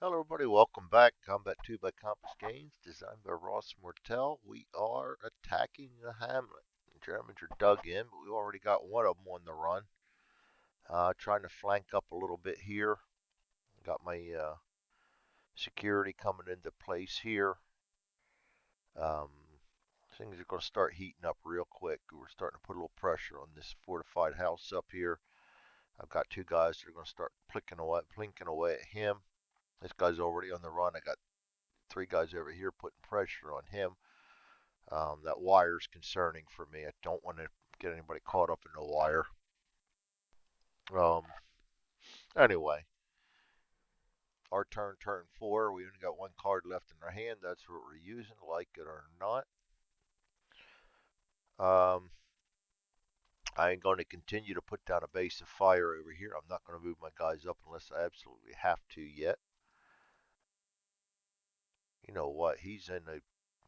Hello, everybody. Welcome back. Combat 2 by Compass Games, designed by Ross Mortel. We are attacking the hamlet. The Germans are dug in, but we already got one of them on the run. Trying to flank up a little bit here. Got my security coming into place here. Um, Things are going to start heating up real quick. We're starting to put a little pressure on this fortified house up here. I've got two guys that are going to start plinking away at him. This guy's already on the run. I got three guys over here putting pressure on him. That wire's concerning for me. I don't want to get anybody caught up in the wire. Um, anyway, our turn 4. We only got one card left in our hand. That's what we're using, like it or not. Um, I'm going to continue to put down a base of fire over here. I'm not going to move my guys up unless I absolutely have to yet. You know what? He's in a.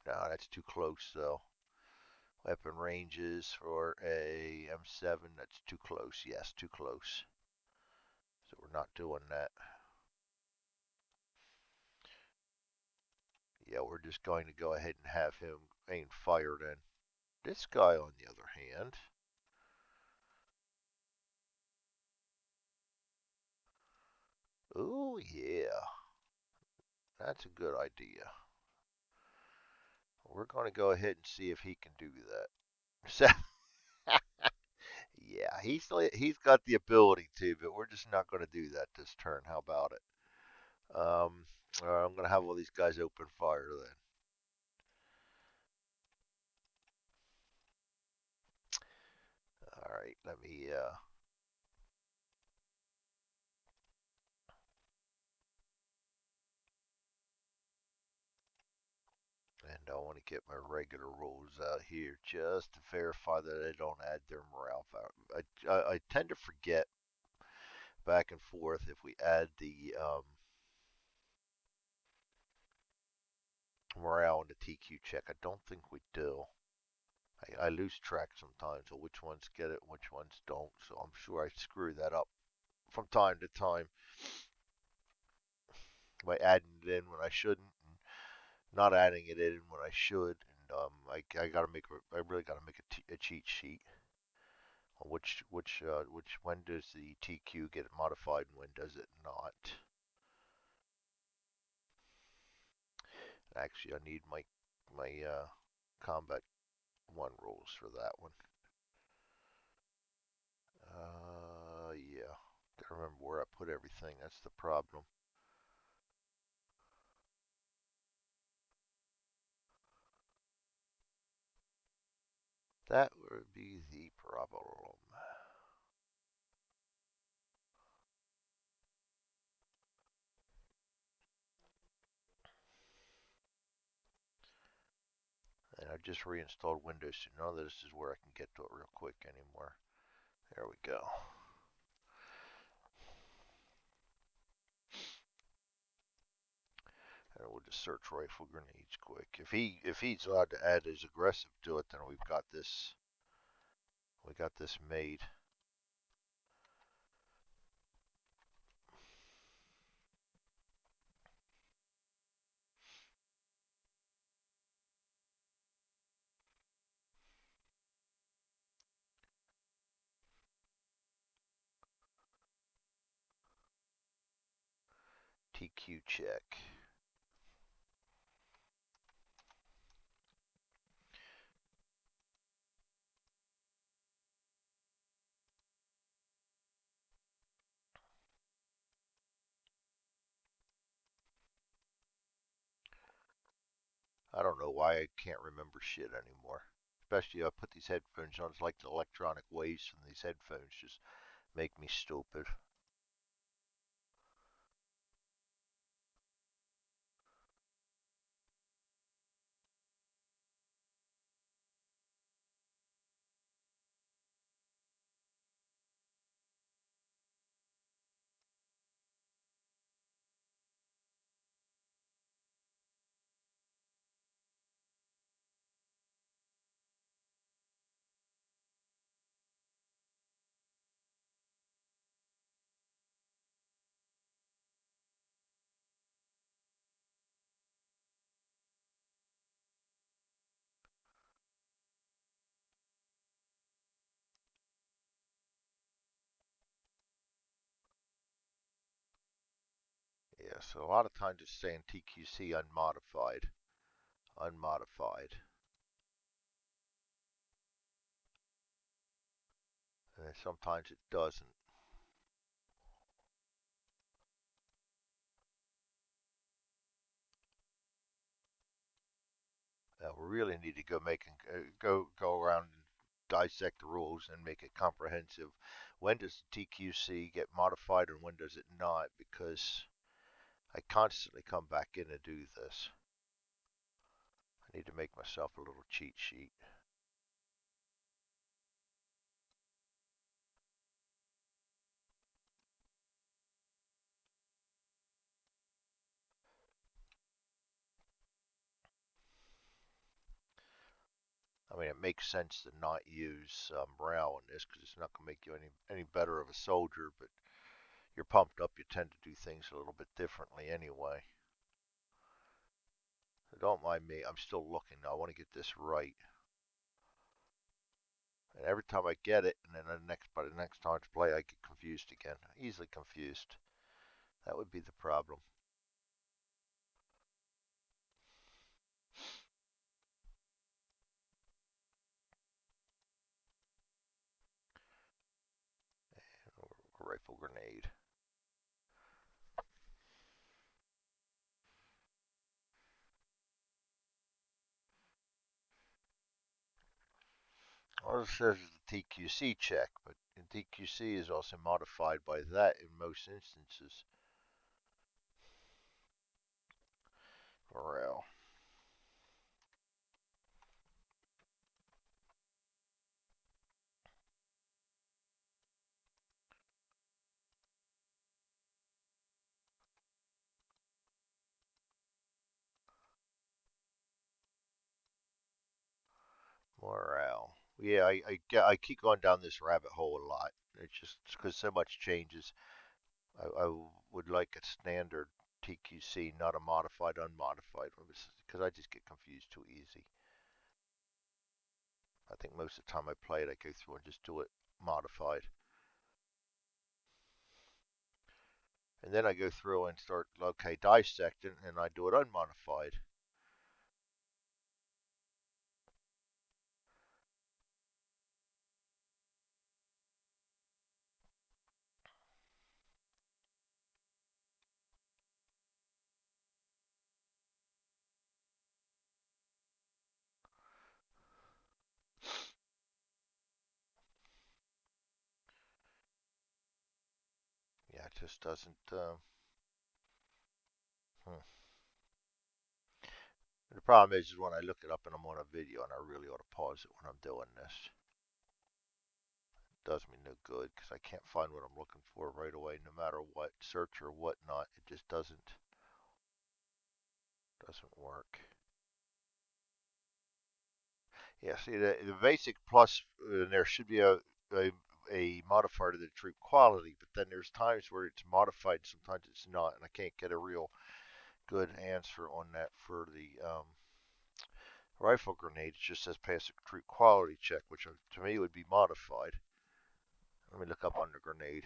No, that's too close though. Weapon ranges for a M7. That's too close. Yes, too close. So we're not doing that. Yeah, we're just going to go ahead and have him aim fired in. This guy, on the other hand, oh yeah, that's a good idea. We're going to go ahead and see if he can do that. So, yeah, he's got the ability to, but we're just not going to do that this turn. How about it? I'm going to have all these guys open fire then. All right, let me. And I want to get my regular rules out here just to verify that I don't add their morale. I tend to forget back and forth if we add the morale in the TQ check. I don't think we do. I lose track sometimes of which ones get it and which ones don't, so I'm sure I screw that up from time to time by adding it in when I shouldn't and not adding it in when I should. And I gotta make I really gotta make a cheat sheet on which when does the TQ get modified and when does it not. Actually, I need my combat one rules for that one. Yeah. Can't remember where I put everything. That's the problem. That would be the problem. And I just reinstalled Windows, so none of this is where I can get to it real quick anymore. There we go. And we'll just search rifle grenades quick. If he's allowed to add his aggressive to it, then we got this made. TQ check. I don't know why I can't remember shit anymore. Especially I put these headphones on. It's like the electronic waves from these headphones just make me stupid. Yeah, so a lot of times it's saying TQC unmodified. Unmodified. And sometimes it doesn't. We really need to go around and dissect the rules and make it comprehensive. When does the TQC get modified and when does it not? Because I constantly come back in and do this. I need to make myself a little cheat sheet. I mean, it makes sense to not use morale in this because it's not going to make you any better of a soldier. But you're pumped up, you tend to do things a little bit differently anyway. So don't mind me. I'm still looking. I want to get this right. And every time I get it, and then by the next time to play, I get confused again. Easily confused. That would be the problem. Rifle grenade. Well, it says the TQC check, but TQC is also modified by that in most instances. Morale. Morale. Yeah, I keep going down this rabbit hole a lot. It's just because so much changes. I would like a standard TQC, not a modified, unmodified one, because I just get confused too easy. I think most of the time I play it, I go through and just do it modified. And then I go through and start, okay, dissecting, and I do it unmodified. Yeah, it just doesn't. Hmm. The problem is when I look it up and I'm on a video and I really ought to pause it when I'm doing this. It does me no good because I can't find what I'm looking for right away, no matter what search or whatnot. It just doesn't work. Yeah, see the basic plus there should be a a modifier to the troop quality, but then there's times where it's modified, sometimes it's not, and I can't get a real good answer on that for the rifle grenade. It just says pass a troop quality check, which to me would be modified. Let me look up on the grenade.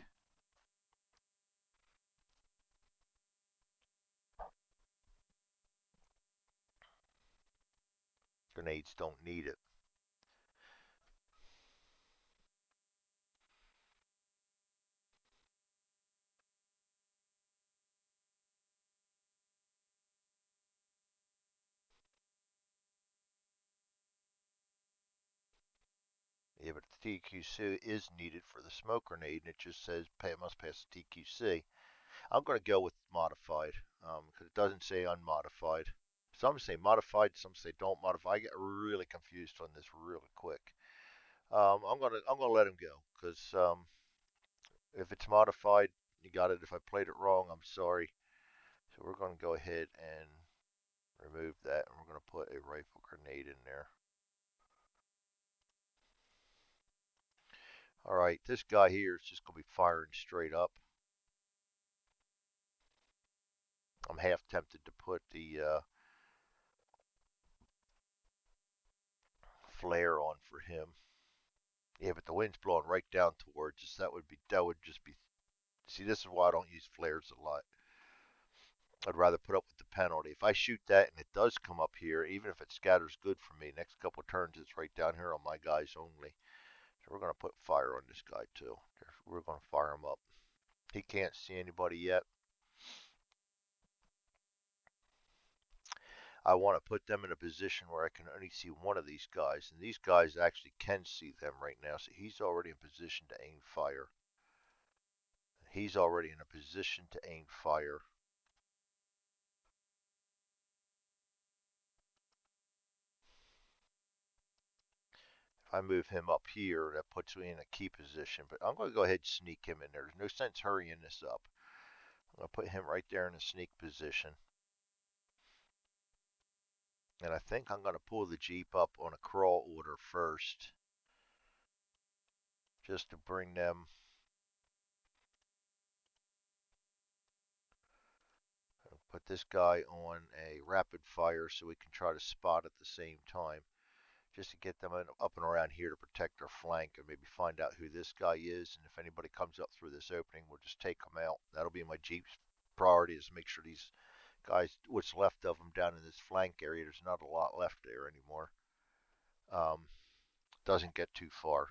Grenades don't need it. Yeah, but the TQC is needed for the smoke grenade, and it just says it must pass the TQC. I'm going to go with modified because it doesn't say unmodified. Some say modified, some say don't modify. I get really confused on this really quick. I'm gonna let him go because if it's modified, you got it. If I played it wrong, I'm sorry. So we're going to go ahead and remove that, and we're going to put a rifle grenade in there. All right, this guy here is just going to be firing straight up. I'm half tempted to put the flare on for him. Yeah, but the wind's blowing right down towards us. That would just be. See, this is why I don't use flares a lot. I'd rather put up with the penalty. If I shoot that and it does come up here, even if it scatters good for me, next couple of turns it's right down here on my guys only. So we're going to put fire on this guy too. We're going to fire him up. He can't see anybody yet. I want to put them in a position where I can only see one of these guys. And these guys actually can see them right now. So he's already in position to aim fire. He's already in a position to aim fire. If I move him up here, that puts me in a key position. But I'm going to go ahead and sneak him in there. There's no sense hurrying this up. I'm going to put him right there in a sneak position. And I think I'm going to pull the Jeep up on a crawl order first. Just to bring them. Put this guy on a rapid fire so we can try to spot at the same time. Just to get them up and around here to protect our flank and maybe find out who this guy is. And if anybody comes up through this opening, we'll just take them out. That'll be my Jeep's priority, is to make sure these guys, what's left of them down in this flank area, there's not a lot left there anymore. Doesn't get too far.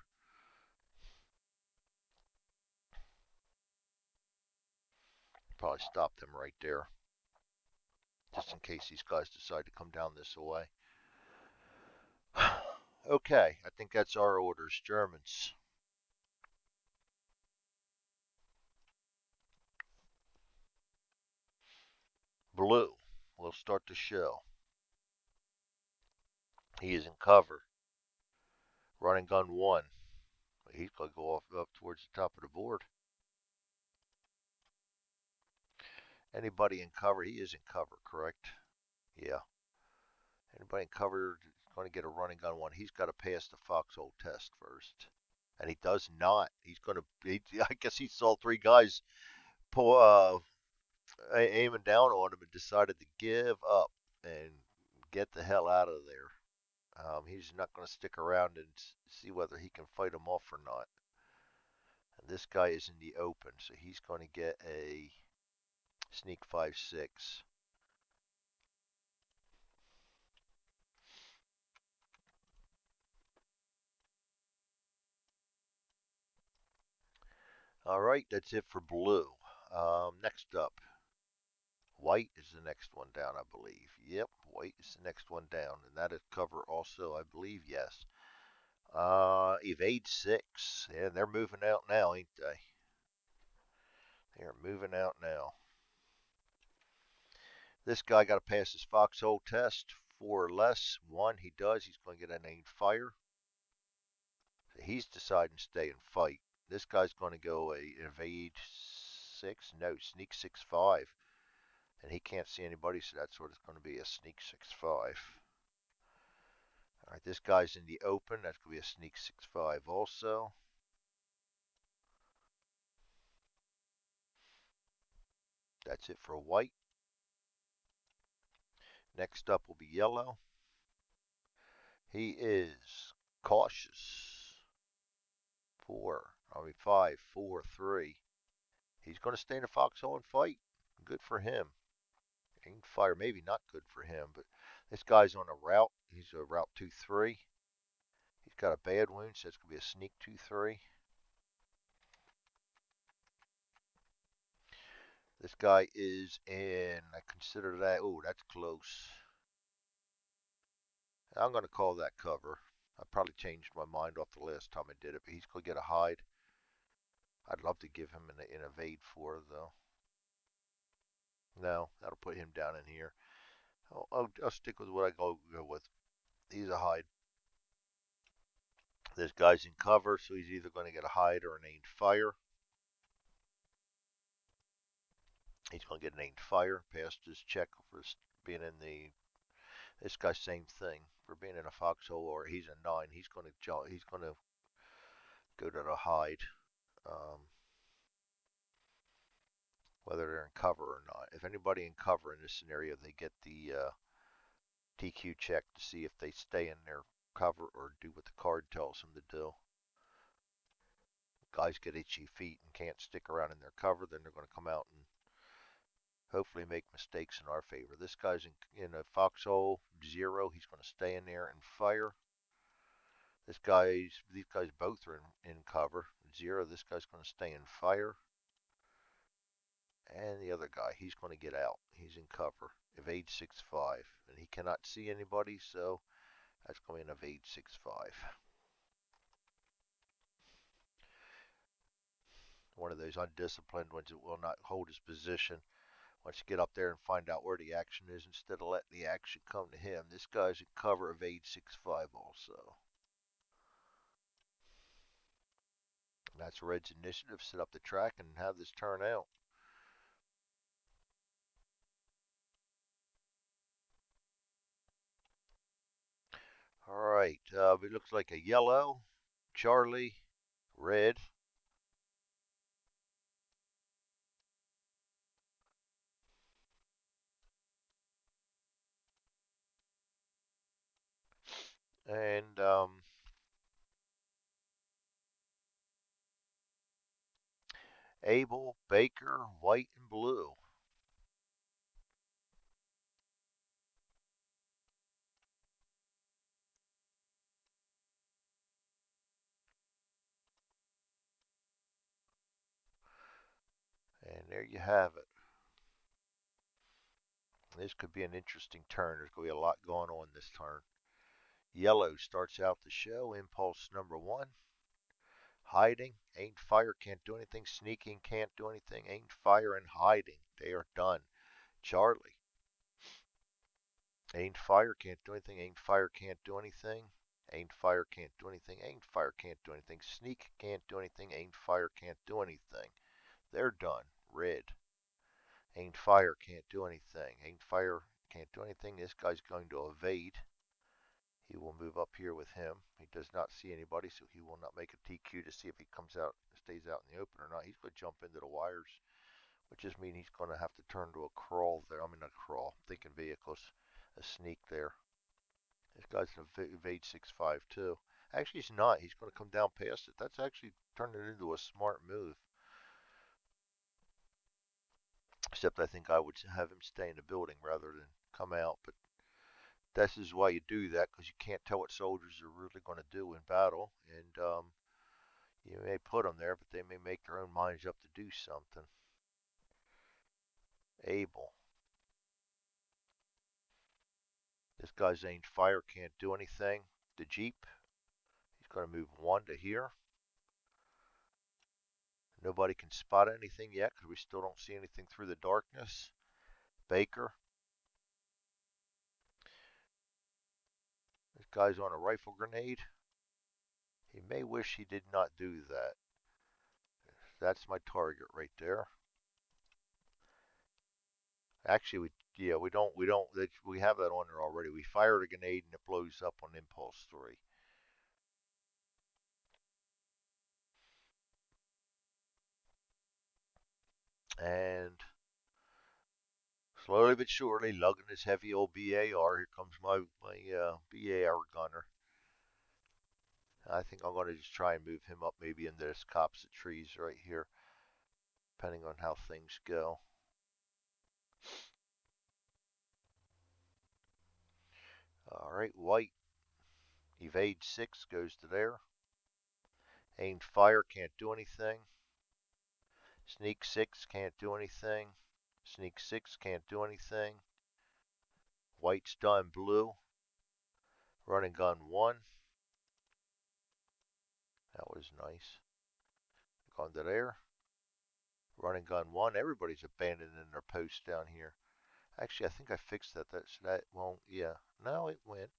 Probably stop them right there, just in case these guys decide to come down this way. Okay, I think that's our orders. Germans. Blue. We'll start the show. He is in cover. Running gun one. He's going to go off up towards the top of the board. Anybody in cover? He is in cover, correct? Yeah. Anybody in cover is going to get a running gun one. He's got to pass the foxhole test first. And he does not. He's going to. I guess he saw three guys pull, aiming down on him and decided to give up and get the hell out of there. He's not going to stick around and see whether he can fight him off or not. And this guy is in the open, so he's going to get a sneak 5-6. All right, that's it for blue. Next up, white is the next one down, I believe. Yep, white is the next one down, and that is cover also, I believe. Yes. Evade 6. Yeah, they're moving out now, ain't they? They are moving out now. This guy got to pass his foxhole test. 4 or less. 1, he does. He's going to get a named fire. So he's deciding to stay and fight. This guy's going to go a evade 6. No, sneak 6-5. And he can't see anybody, so that's what it's going to be, a sneak 6-5. All right, this guy's in the open. That's going to be a sneak 6-5 also. That's it for white. Next up will be yellow. He is cautious. 5, 4, 3. He's going to stay in the foxhole and fight. Good for him. Aim fire, maybe not good for him, but this guy's on a route. He's a route 2-3. He's got a bad wound, so it's going to be a sneak 2-3. This guy is in, I consider that, oh, that's close. I'm going to call that cover. I probably changed my mind off the last time I did it, but he's going to get a hide. I'd love to give him an evade 4, though. No, that'll put him down in here. I'll stick with what I go with. He's a hide. This guy's in cover, so he's either going to get a hide or a named fire. He's going to get a named fire. Passed his check for being in the. This guy, same thing, for being in a foxhole, or he's a 9. He's going to go to the hide. Um, whether they're in cover or not. If anybody in cover in this scenario, they get the TQ check to see if they stay in their cover or do what the card tells them to do. Guys get itchy feet and can't stick around in their cover, then they're going to come out and hopefully make mistakes in our favor. This guy's in a foxhole 0. He's going to stay in there and fire. These guys both are in cover 0. This guy's going to stay in fire. And the other guy, he's going to get out. He's in cover. Evade 6-5. And he cannot see anybody, so that's going to evade 6-5. One of those undisciplined ones that will not hold his position. Once you get up there and find out where the action is, instead of letting the action come to him. This guy's in cover of evade 6-5 also. And that's Red's initiative. Set up the track and have this turn out. All right, it looks like a yellow, Charlie, red, and Abel, Baker, white, and blue. And there you have it. This could be an interesting turn. There's going to be a lot going on this turn. Yellow starts out the show. Impulse number 1. Hiding. Ain't fire, can't do anything. Sneaking, can't do anything. Ain't fire and hiding. They are done. Charlie. Ain't fire, can't do anything. Ain't fire, can't do anything. Ain't fire, can't do anything. Ain't fire, can't do anything. Sneak, can't do anything. Ain't fire, can't do anything. They're done. Red. Ain't fire, can't do anything. Ain't fire, can't do anything. This guy's going to evade. He will move up here with him. He does not see anybody, so he will not make a TQ to see if he comes out, stays out in the open or not. He's going to jump into the wires, which just means he's going to have to turn to a crawl there. I mean, not crawl. I'm thinking vehicles. A sneak there. This guy's going to evade 6-5 too. Actually, he's not. He's going to come down past it. That's actually turned it into a smart move. Except I think I would have him stay in the building rather than come out. But this is why you do that, because you can't tell what soldiers are really going to do in battle. And you may put them there, but they may make their own minds up to do something. Abel. This guy's aimed fire, can't do anything. The Jeep. He's going to move 1 to here. Nobody can spot anything yet because we still don't see anything through the darkness. Baker. This guy's on a rifle grenade. He may wish he did not do that. That's my target right there. Actually, we have that on there already. We fired a grenade and it blows up on impulse 3. And slowly but surely, lugging his heavy old BAR. Here comes my BAR gunner. I think I'm going to just try and move him up maybe into this copse of trees right here, depending on how things go. All right, white. Evade 6 goes to there. Aimed fire, can't do anything. Sneak 6, can't do anything. Sneak 6, can't do anything. White's done blue. Running gun 1. That was nice. Gone to there. Running gun 1. Everybody's abandoning their post down here. Actually, I think I fixed that. That won't. Yeah. No, it went.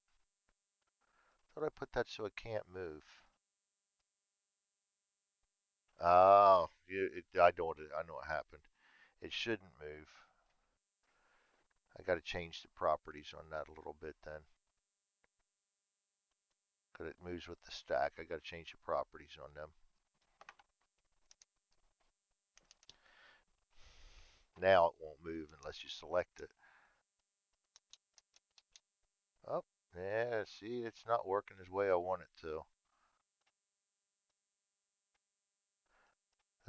Thought I put that so it can't move. Oh, I know what happened. It shouldn't move. I got to change the properties on that a little bit then. Because it moves with the stack. I got to change the properties on them. Now it won't move unless you select it. Oh, yeah, see, it's not working as way I want it to.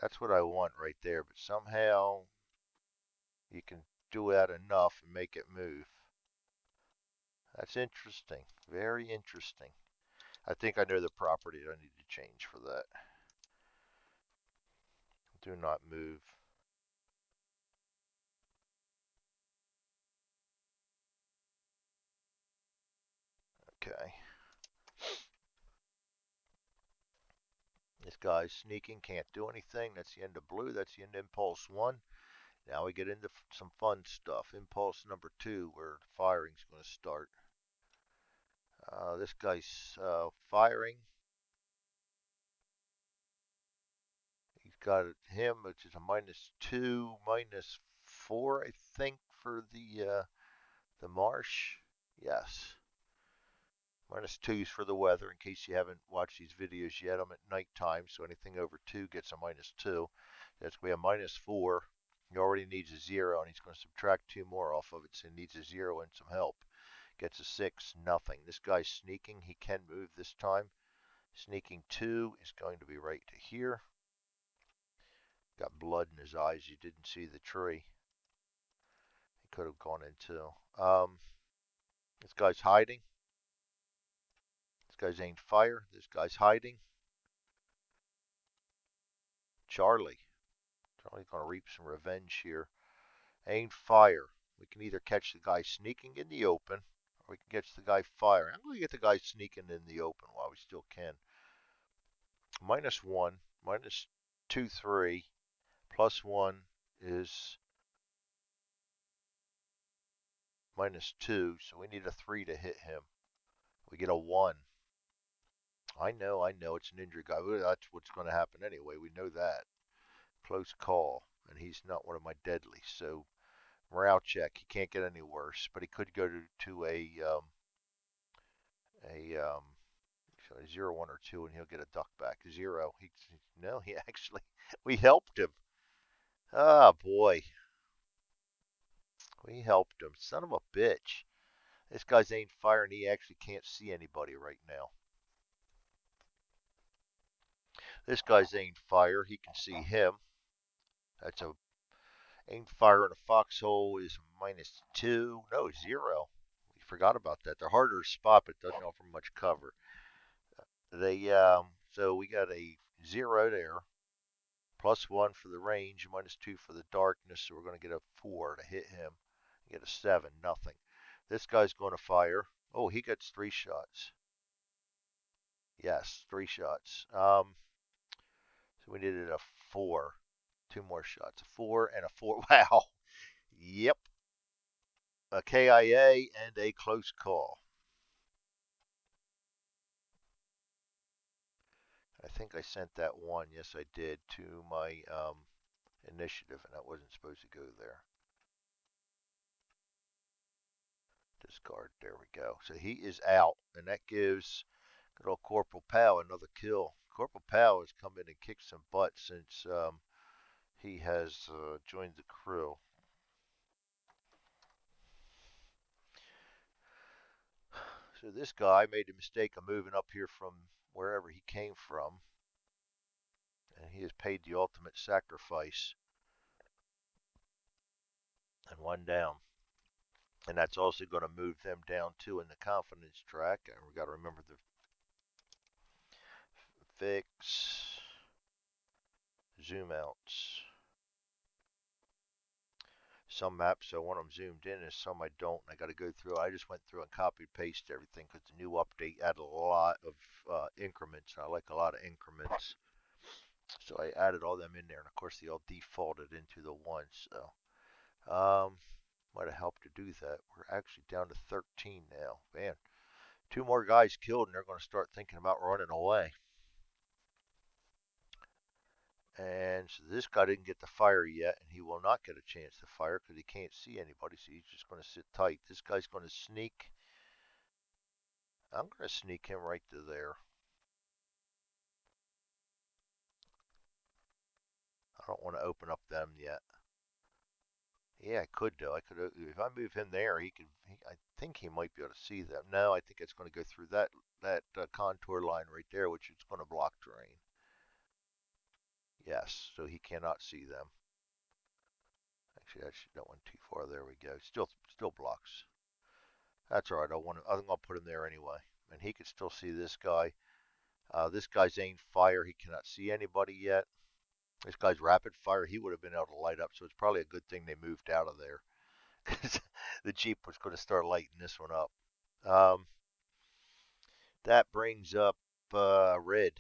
That's what I want right there, but somehow you can do that enough and make it move. That's interesting. Very interesting. I think I know the property that I need to change for that. Do not move. Okay. This guy's sneaking, can't do anything. That's the end of blue. That's the end of impulse 1. Now we get into some fun stuff. Impulse number 2, where firing's going to start. This guy's firing. He's got him, which is a -2, -4, I think, for the marsh. Yes. -2's for the weather, in case you haven't watched these videos yet. I'm at nighttime, so anything over 2 gets a -2. That's going to be a -4. He already needs a 0, and he's going to subtract 2 more off of it, so he needs a 0 and some help. Gets a 6, nothing. This guy's sneaking. He can move this time. Sneaking 2 is going to be right to here. Got blood in his eyes. You didn't see the tree. He could have gone into. This guy's hiding. This guy's aimed fire. This guy's hiding. Charlie. Charlie's going to reap some revenge here. Aimed fire. We can either catch the guy sneaking in the open, or we can catch the guy firing. I'm going to get the guy sneaking in the open while we still can. -1, -2, 3, +1 is -2, so we need a 3 to hit him. We get a 1. I know, it's an injured guy. That's what's going to happen anyway. We know that. Close call, and he's not one of my deadlies. So morale check. He can't get any worse, but he could go to a so 0, 1, or 2, and he'll get a duck back. 0. No, he actually we helped him. Ah, boy, we helped him. Son of a bitch. This guy's aimed fire, and he actually can't see anybody right now. This guy's aimed fire. He can see him. That's a aimed fire in a foxhole is -2. No, 0. We forgot about that. They're harder to spot, but doesn't offer much cover. So we got a 0 there. +1 for the range, -2 for the darkness. So we're going to get a 4 to hit him. Get a 7, nothing. This guy's going to fire. Oh, he gets 3 shots. Yes, 3 shots. So we needed a 4. 2 more shots. A 4 and a 4. Wow. Yep. A KIA and a close call. I think I sent that one. Yes, I did, to my initiative, and that wasn't supposed to go there. Discard. There we go. So he is out, and that gives good old Corporal Powell another kill. Corporal Powell has come in and kicked some butt since he has joined the crew. So this guy made the mistake of moving up here from wherever he came from, and he has paid the ultimate sacrifice. And 1 down. And that's also going to move them down too in the confidence track. And we got to remember the fix, zoom outs. Some maps I want them zoomed in, and some I don't. I got to go through. I just went through and copy paste everything because the new update added a lot of increments. I like a lot of increments, so I added all them in there. And of course, they all defaulted into the 1. So might have helped to do that. We're actually down to 13 now. Man, 2 more guys killed, and they're going to start thinking about running away. And so this guy didn't get to fire yet, and he will not get a chance to fire because he can't see anybody, so he's just going to sit tight. This guy's going to sneak. I'm going to sneak him right to there. I don't want to open up them yet. Yeah, I could do. I could if I move him there. I think he might be able to see them. No, I think it's going to go through that contour line right there, which is going to block terrain. Yes, so he cannot see them. Actually, that went too far. There we go. Still blocks. That's all right. I think I'll put him there anyway. And he can still see this guy. This guy's aimed fire. He cannot see anybody yet. This guy's rapid fire. He would have been able to light up. So it's probably a good thing they moved out of there. Because the Jeep was going to start lighting this one up. Um, that brings up red.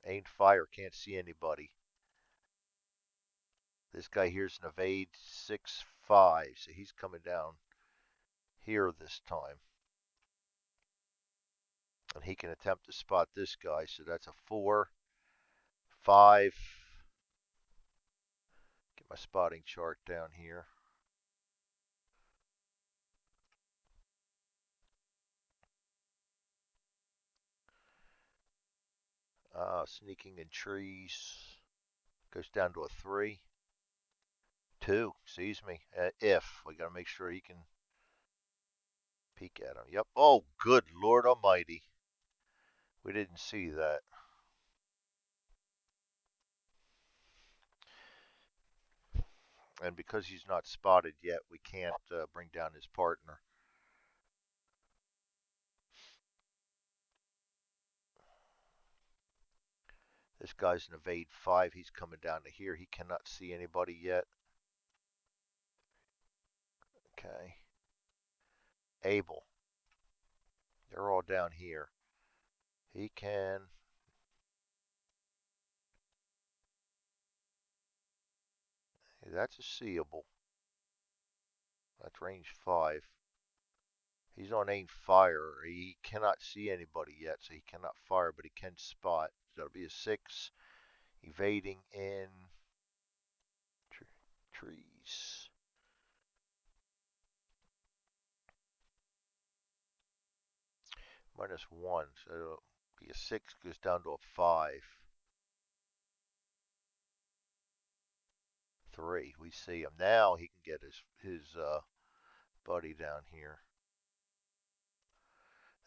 Aimed fire. Can't see anybody. This guy here's an evade 6-5. So he's coming down here this time. And he can attempt to spot this guy. So that's a 4, 5. Get my spotting chart down here. Sneaking in trees. Goes down to a 3. 2. Sees me. If. We got to make sure he can peek at him. Yep. Oh, good Lord Almighty. We didn't see that. And because he's not spotted yet, we can't bring down his partner. This guy's an evade 5. He's coming down to here. He cannot see anybody yet. Okay. Abel. They're all down here. He can. That's a seeable. That's range 5. He's on aim fire. He cannot see anybody yet, so he cannot fire, but he can spot. So that'll be a 6. Evading in trees. -1. So it'll be a 6, goes down to a 5. 3. We see him. Now he can get his buddy down here.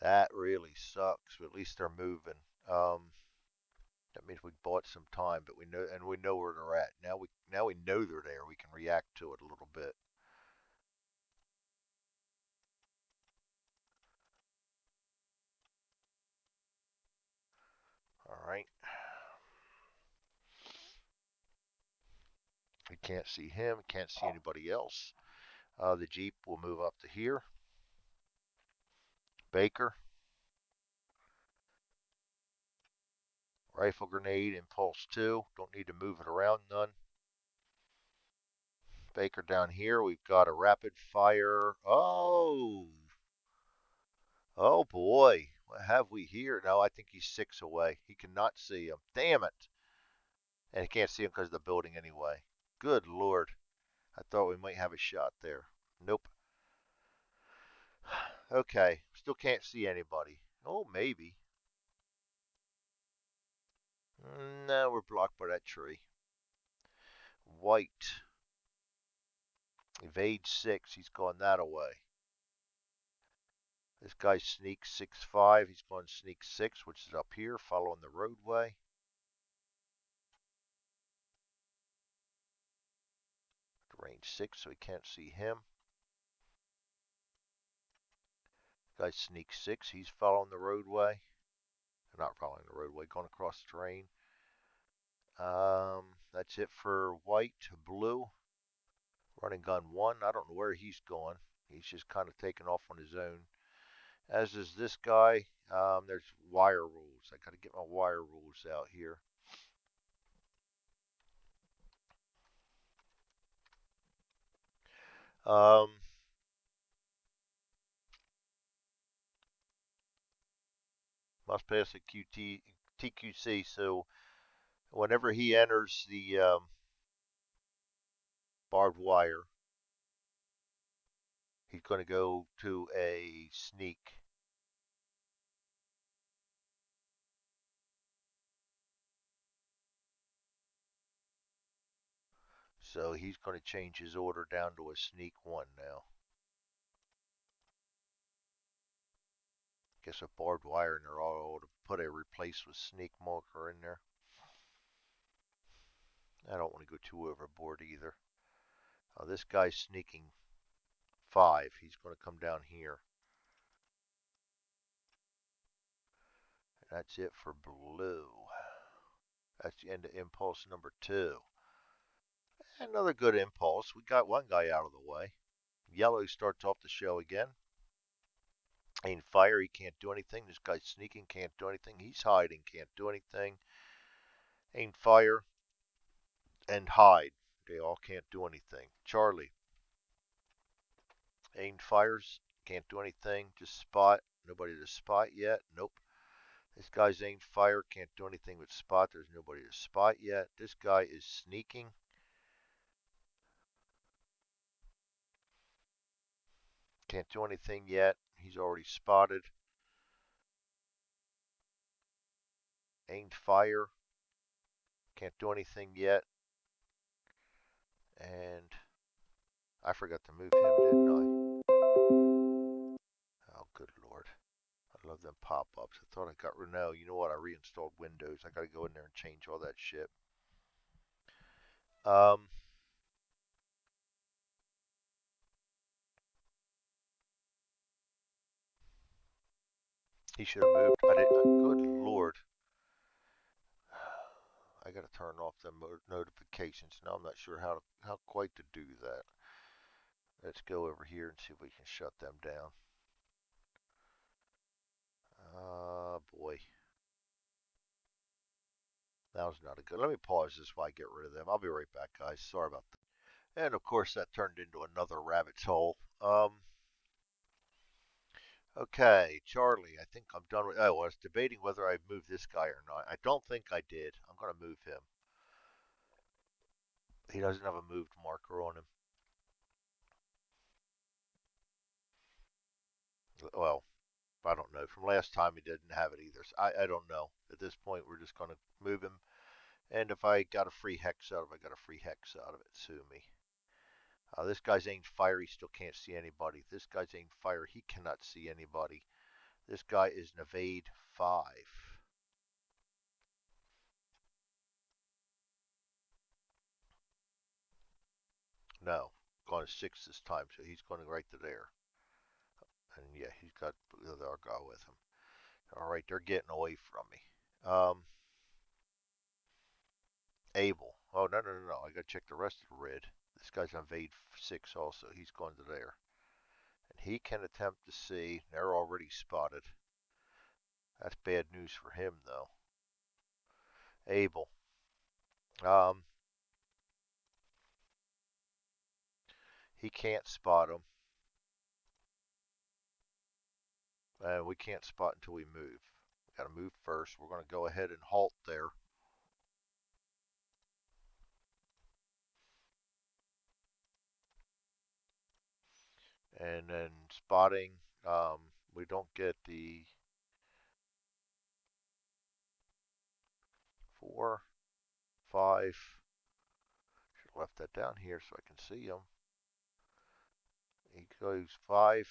That really sucks, but at least they're moving. That means we bought some time, but we know where they're at. Now we know they're there. We can react to it a little bit. All right. We can't see him. Can't see anybody else. The Jeep will move up to here. Baker. Rifle grenade, impulse 2. Don't need to move it around none. Baker down here. We've got a rapid fire. Oh boy. What have we here? No, I think he's 6 away. He cannot see him. Damn it. And he can't see him because of the building anyway. Good Lord. I thought we might have a shot there. Nope. Okay. Still can't see anybody. Oh, maybe. No, we're blocked by that tree. White. Evade 6. He's gone that away. This guy sneaks 6-5. He's going sneak 6, which is up here, following the roadway. Range 6, so we can't see him. Guy sneaks 6. He's following the roadway. Not following the roadway, going across the terrain. That's it for white. Blue. Running gun 1. I don't know where he's going. He's just kind of taking off on his own. As is this guy. There's wire rules. I got to get my wire rules out here. Must pass a TQC. So whenever he enters the barbed wire, he's going to go to a sneak. So he's going to change his order down to a sneak 1 now. Guess a barbed wire, and they're all able to put a replace with sneak marker in there. I don't want to go too overboard either. This guy's sneaking 5. He's going to come down here. That's it for blue. That's the end of impulse number 2. Another good impulse. We got one guy out of the way. Yellow starts off the show again. Ain't fire, he can't do anything. This guy's sneaking, can't do anything. He's hiding, can't do anything. Ain't fire and hide. They all can't do anything. Charlie, ain't fires, can't do anything. Just spot. Nobody to spot yet. Nope. This guy's aimed fire, can't do anything with spot. There's nobody to spot yet. This guy is sneaking. Can't do anything yet. He's already spotted. Aimed fire. Can't do anything yet. And I forgot to move him, didn't I? Oh, good lord. I love them pop-ups. I thought I got rid. No, you know what? I reinstalled Windows. I got to go in there and change all that shit. Um, he should have moved. I didn't. Good lord. I got to turn off the notifications. Now I'm not sure how quite to do that. Let's go over here and see if we can shut them down. Boy. That was not a good. Let me pause this while I get rid of them. I'll be right back, guys. Sorry about that. And of course, that turned into another rabbit's hole. Okay, Charlie. I think I'm done with. Oh, I was debating whether I moved this guy or not. I don't think I did. I'm gonna move him. He doesn't have a moved marker on him. Well, I don't know. From last time, he didn't have it either. So I don't know. At this point, we're just gonna move him. And if I got a free hex out of it, I got a free hex out of it. Sue me. This guy's aimed fire. He still can't see anybody. This guy's aimed fire. He cannot see anybody. This guy is an evade 5. No, going to 6 this time, so he's going right to there. And yeah, he's got the other guy with him. All right, they're getting away from me. Abel. Oh, no, no, no, no. I got to check the rest of the red. This guy's on evade 6 also. He's going to there. And he can attempt to see. They're already spotted. That's bad news for him, though. Abel. Um, he can't spot him. We can't spot until we move. We got to move first. We're going to go ahead and halt there. And then spotting, we don't get the 4, 5. Should have left that down here so I can see him. He goes 5,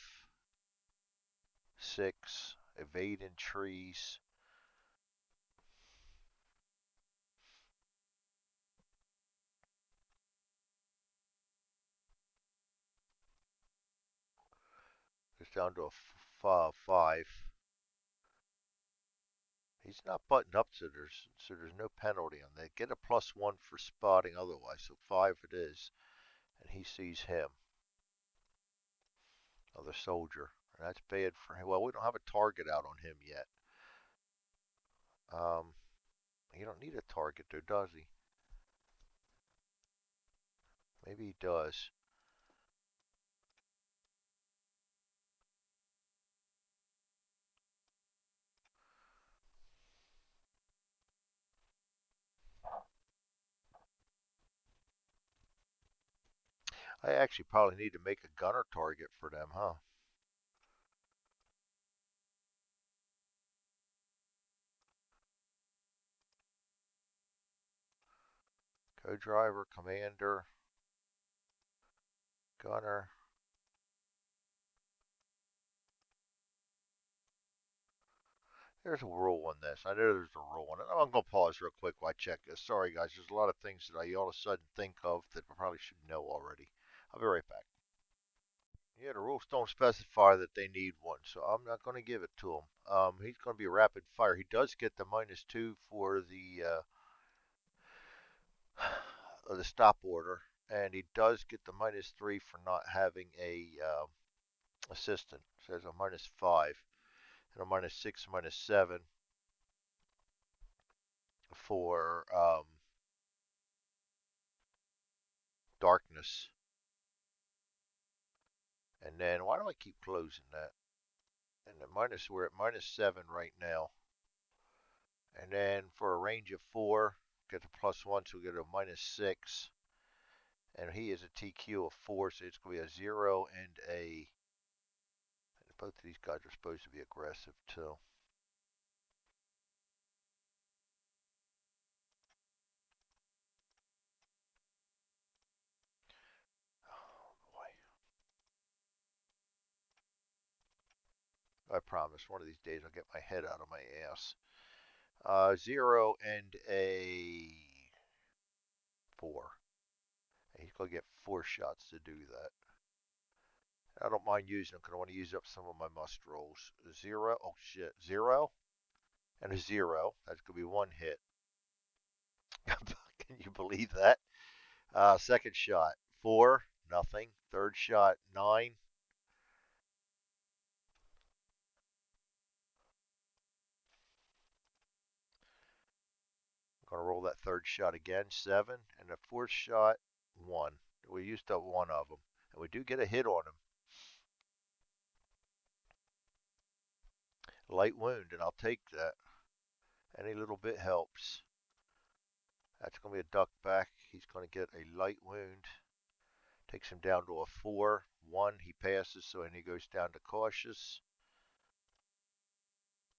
6, evading trees. It's down to a 5. He's not buttoned up, so there's no penalty on that. Get a +1 for spotting otherwise, so 5 it is. And he sees him, other soldier. And that's bad for him. Well, we don't have a target out on him yet. He don't need a target though, does he? Maybe he does. I actually probably need to make a gunner target for them, huh? Co-driver, commander, gunner. There's a rule on this. I know there's a rule on it. I'm going to pause real quick while I check this. Sorry, guys. There's a lot of things that I all of a sudden think of that I probably should know already. I'll be right back. Yeah, the rules don't specify that they need one, so I'm not going to give it to him. He's going to be rapid fire. He does get the -2 for the stop order, and he does get the -3 for not having a assistant. So there's a -5 and a -6, -7 for darkness. And then why do I keep closing that? And the minus we're at -7 right now. And then for a range of 4, get the +1, so we get a -6. And he is a TQ of 4, so it's going to be a 0 and a. Both of these guys are supposed to be aggressive too. Oh boy. I promise one of these days I'll get my head out of my ass. 0 and a 4. And he's going to get 4 shots to do that. I don't mind using them because I want to use up some of my must rolls. 0. Oh shit. 0 and a 0. That's going to be 1 hit. Can you believe that? Second shot, 4, nothing. Third shot, 9. I'm going to roll that third shot again, 7. And the fourth shot, 1. We used up one of them. And we do get a hit on him. Light wound, and I'll take that. Any little bit helps. That's going to be a duck back. He's going to get a light wound. Takes him down to a 4. 1, he passes, so and he goes down to cautious.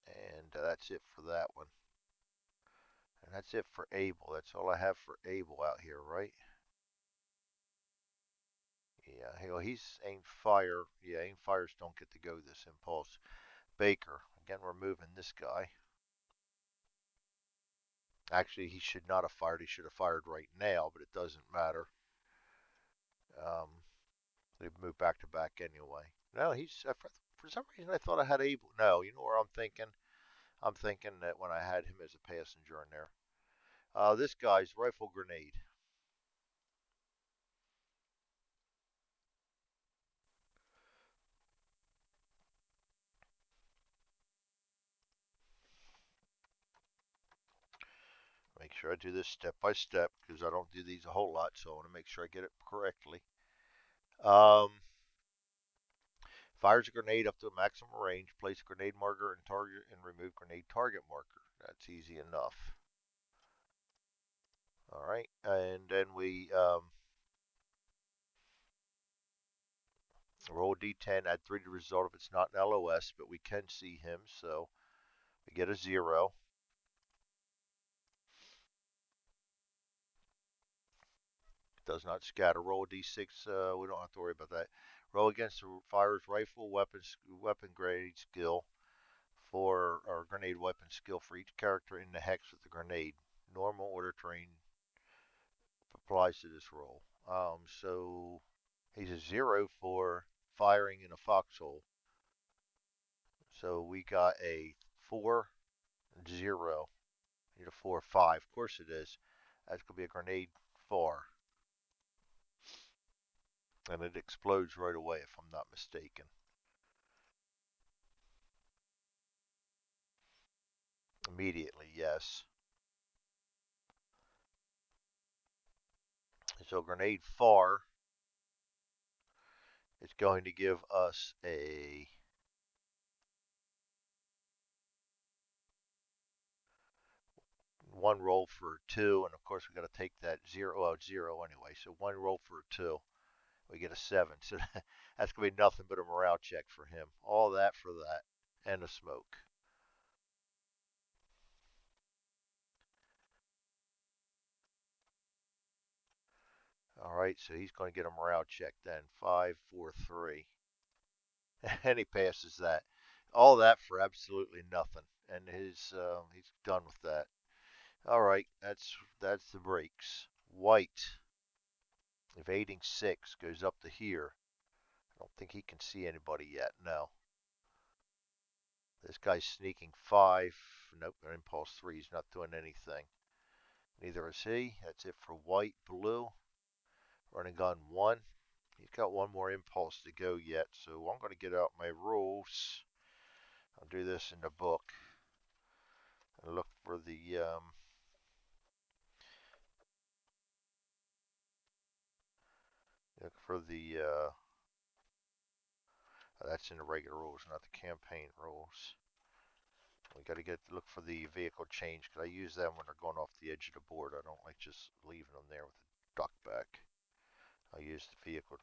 And that's it for that one. And that's it for Abel. That's all I have for Abel out here, right? Yeah, well, he's aim fire. Yeah, aim fires don't get to go this impulse. Baker. Again, we're moving this guy. Actually, he should not have fired. He should have fired right now, but it doesn't matter. Um, they moved back to back anyway. No, he's for some reason I thought I had Abel. No, you know where I'm thinking? I'm thinking that when I had him as a passenger in there. This guy's rifle grenade. Make sure I do this step by step because I don't do these a whole lot, so I want to make sure I get it correctly. Um, Fires a grenade up to a maximum range. Place a grenade marker and target and remove grenade target marker. That's easy enough. All right, and then we roll a d10, add 3 to the result if it's not an LOS, but we can see him, so we get a 0. Does not scatter. Roll a d6. We don't have to worry about that. Roll against the fire's rifle weapon grade skill for or grenade weapon skill for each character in the hex with the grenade. Normal order terrain applies to this roll. So he's a 0 for firing in a foxhole. So we got a 4, 0. Need a 4, 5. Of course it is. That's going to be a grenade 4. And it explodes right away if I'm not mistaken. Immediately, yes. So grenade 4 is going to give us a one roll for 2, and of course we got to take that 0 anyway. So one roll for 2, we get a 7. So that's gonna be nothing but a morale check for him. All that for that, and a smoke. All right, so he's going to get a morale check then. 5, 4, 3, and he passes that. All that for absolutely nothing, and he's done with that. All right, that's the breaks. White. Evading 6 goes up to here. I don't think he can see anybody yet. No. This guy's sneaking 5. Nope, impulse 3. He's not doing anything. Neither is he. That's it for white, blue. Running gun 1. He's got one more impulse to go yet, so I'm going to get out my rules. I'll do this in the book and look for the that's in the regular rules, not the campaign rules. We got to look for the vehicle change because I use them when they're going off the edge of the board. I don't like just leaving them there with the duck back. I use the vehicle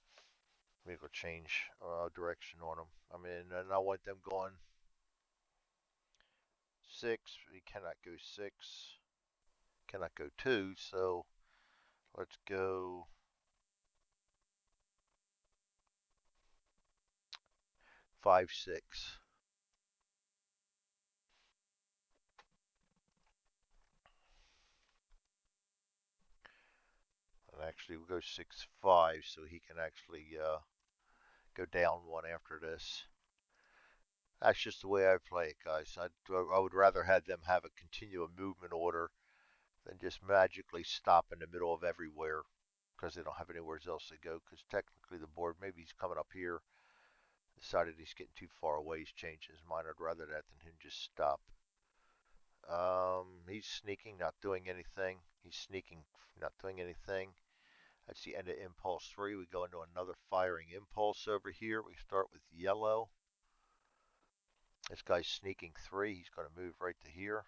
change direction on them. I mean, and I want them going 6. We cannot go 6. Cannot go 2. So let's go 5, 6. And actually, we'll go 6, 5, so he can actually go down 1 after this. That's just the way I play it, guys. I would rather have them have a continual movement order than just magically stop in the middle of everywhere because they don't have anywhere else to go. Because technically, the board, maybe he's coming up here, decided he's getting too far away, he's changed his mind. I'd rather that than him just stop. He's sneaking, not doing anything. He's sneaking, not doing anything. That's the end of impulse 3. We go into another firing impulse over here. We start with yellow. This guy's sneaking 3. He's going to move right to here.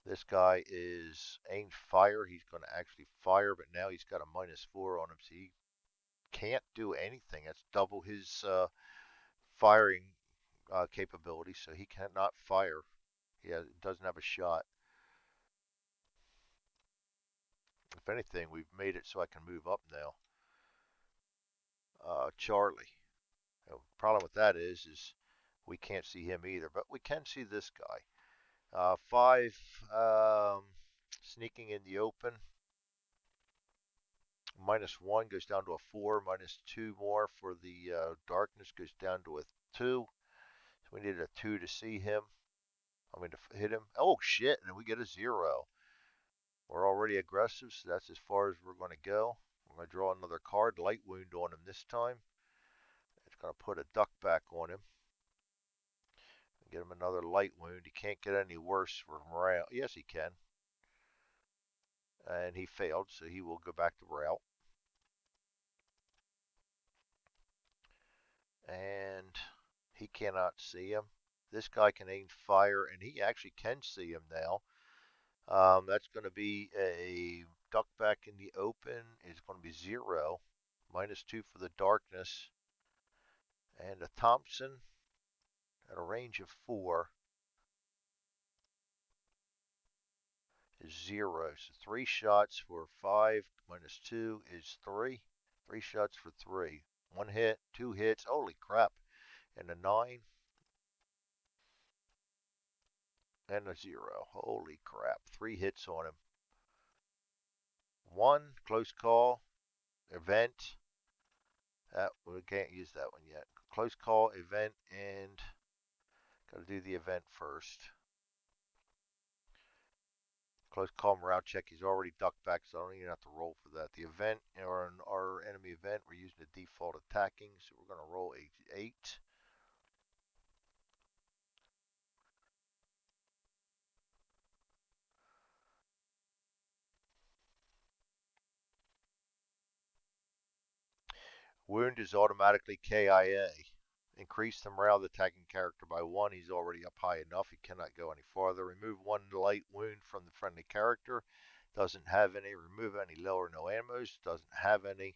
This guy is aimed fire. He's going to actually fire, but now he's got a -4 on him, so he can't do anything. That's double his firing capability, so he cannot fire. He doesn't have a shot. If anything, we've made it so I can move up now. Charlie. The problem with that is we can't see him either, but we can see this guy. 5 sneaking in the open. -1 goes down to a 4. -2 more for the darkness goes down to a 2. So we needed a 2 to see him. I mean, to hit him. Oh, shit. And we get a 0. We're already aggressive, so that's as far as we're going to go. We're going to draw another card. Light wound on him this time. It's going to put a duck back on him. Get him another light wound. He can't get any worse for morale. Yes, he can. And he failed, so he will go back to route. And he cannot see him. This guy can aim fire, and he actually can see him now. That's going to be a duck back in the open. It's going to be 0. -2 for the darkness. And a Thompson at a range of 4 is 0. So 3 shots for 5 -2 is 3. 3 shots for 3. 1 hit, 2 hits. Holy crap. And a 9 and a 0. Holy crap. 3 hits on him. 1 close call. Event. We can't use that one yet. Close call, event, and got to do the event first. Close call morale check. He's already ducked back, so I don't even have to roll for that. The event, or our enemy event, we're using the default attacking, so we're going to roll a 8. Wound is automatically KIA. Increase the morale of the attacking character by 1. He's already up high enough. He cannot go any farther. Remove 1 light wound from the friendly character. Doesn't have any. Remove any low or no ammos. Doesn't have any.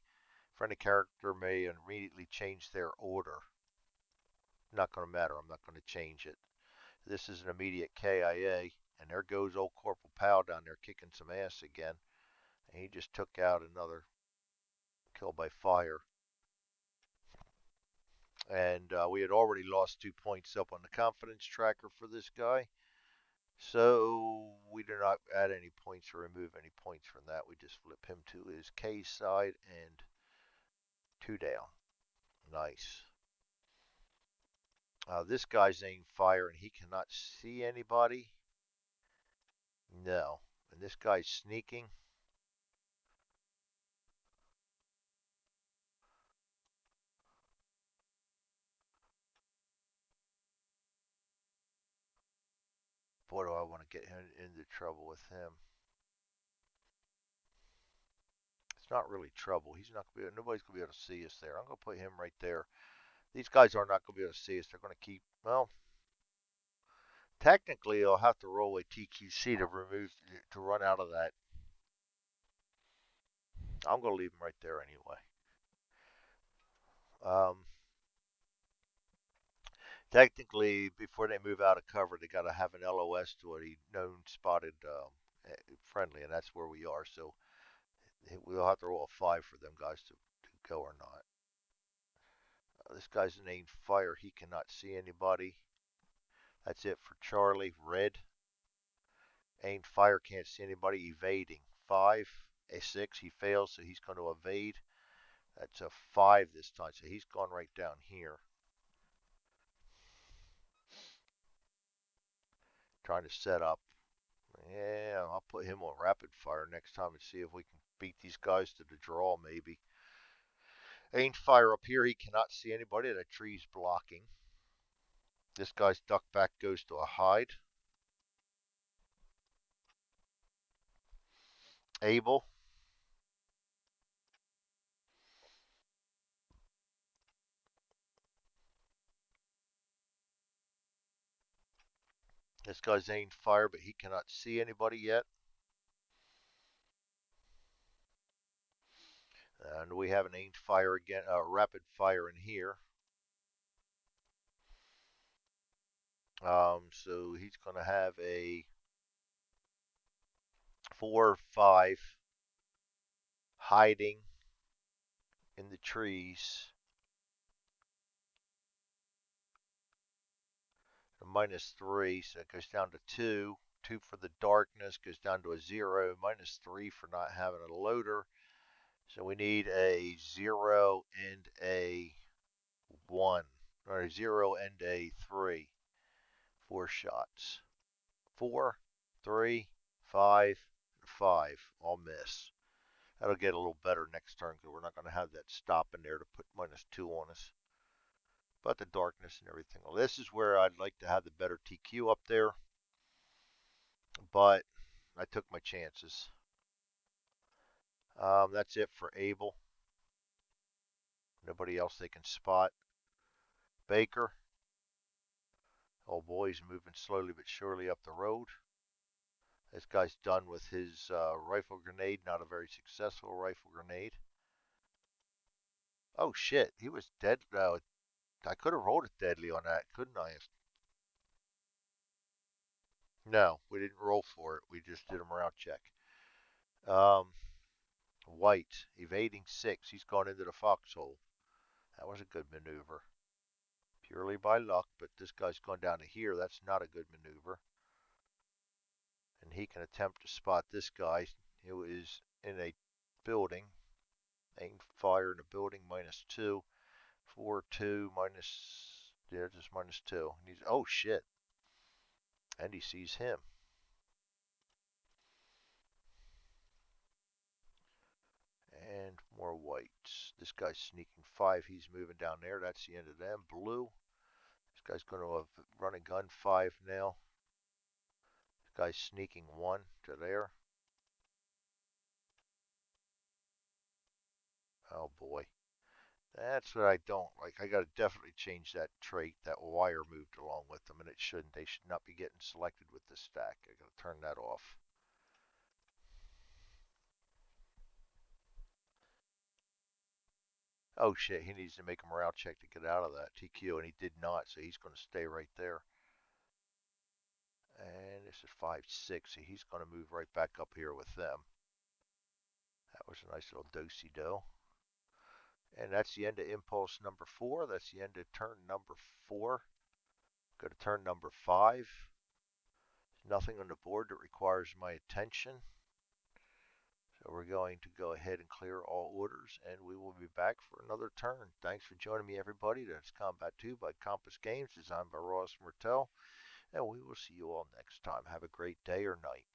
Friendly character may immediately change their order. Not going to matter. I'm not going to change it. This is an immediate KIA. And there goes old Corporal Powell down there kicking some ass again. And he just took out another kill by fire. And we had already lost 2 points up on the confidence tracker for this guy. So we do not add any points or remove any points from that. We just flip him to his K side and 2 down. Nice. This guy's aimed fire and he cannot see anybody. No. And this guy's sneaking. Boy, do I want to get him into trouble with him. It's not really trouble. He's not gonna be. Nobody's gonna be able to see us there. I'm gonna put him right there. These guys are not gonna be able to see us. They're gonna keep. Well, technically, I'll have to roll a TQC to run out of that. I'm gonna leave him right there anyway. Um, Technically, before they move out of cover, they got to have an LOS to a known spotted friendly, and that's where we are. So we'll have to roll a 5 for them guys to go or not. This guy's named Fire. He cannot see anybody. That's it for Charlie. Red. Aimed Fire can't see anybody. Evading. 5. A 6. He fails, so he's going to evade. That's a 5 this time, so he's gone right down here. Trying to set up. Yeah, I'll put him on rapid fire next time and see if we can beat these guys to the draw, maybe. Aimed fire up here. He cannot see anybody. That tree's blocking. This guy's duck back goes to a hide. Able. This guy's aimed fire, but he cannot see anybody yet. And we have an aimed fire again, rapid fire in here. So he's going to have a 4-5 hiding in the trees. -3, so it goes down to 2. 2 for the darkness goes down to a 0. -3 for not having a loader. So we need a 0 and a 1, or a 0 and a 3. 4 shots. 4, 3, 5, 5. All miss. That'll get a little better next turn because we're not going to have that stop in there to put -2 on us. But the darkness and everything. Well, this is where I'd like to have the better TQ up there. But I took my chances. That's it for Abel. Nobody else they can spot. Baker. Oh boy, he's moving slowly but surely up the road. This guy's done with his rifle grenade. Not a very successful rifle grenade. Oh shit, he was dead. I could have rolled it deadly on that, couldn't I? No, we didn't roll for it. We just did a morale check. Um, White, evading 6. He's gone into the foxhole. That was a good maneuver. Purely by luck, but this guy's gone down to here. That's not a good maneuver. And he can attempt to spot this guy who is in a building. Aim fire in a building, -2. 4, 2, minus, yeah, just -2. And he's, oh shit. And he sees him. And more whites. This guy's sneaking 5. He's moving down there. That's the end of them. Blue. This guy's going to run a gun 5 now. This guy's sneaking 1 to there. Oh boy. That's what I don't like. I got to definitely change that trait. That wire moved along with them, and it shouldn't. They should not be getting selected with this stack. I got to turn that off. Oh shit, he needs to make a morale check to get out of that TQ, and he did not, so he's going to stay right there. And this is 5-6, so he's going to move right back up here with them. That was a nice little do-si-do. And that's the end of impulse number 4. That's the end of turn number 4. Go to turn number 5. nothing on the board that requires my attention. So we're going to go ahead and clear all orders, and we will be back for another turn. Thanks for joining me, everybody. That's Combat 2 by Compass Games, designed by Ross Martell, and we will see you all next time. Have a great day or night.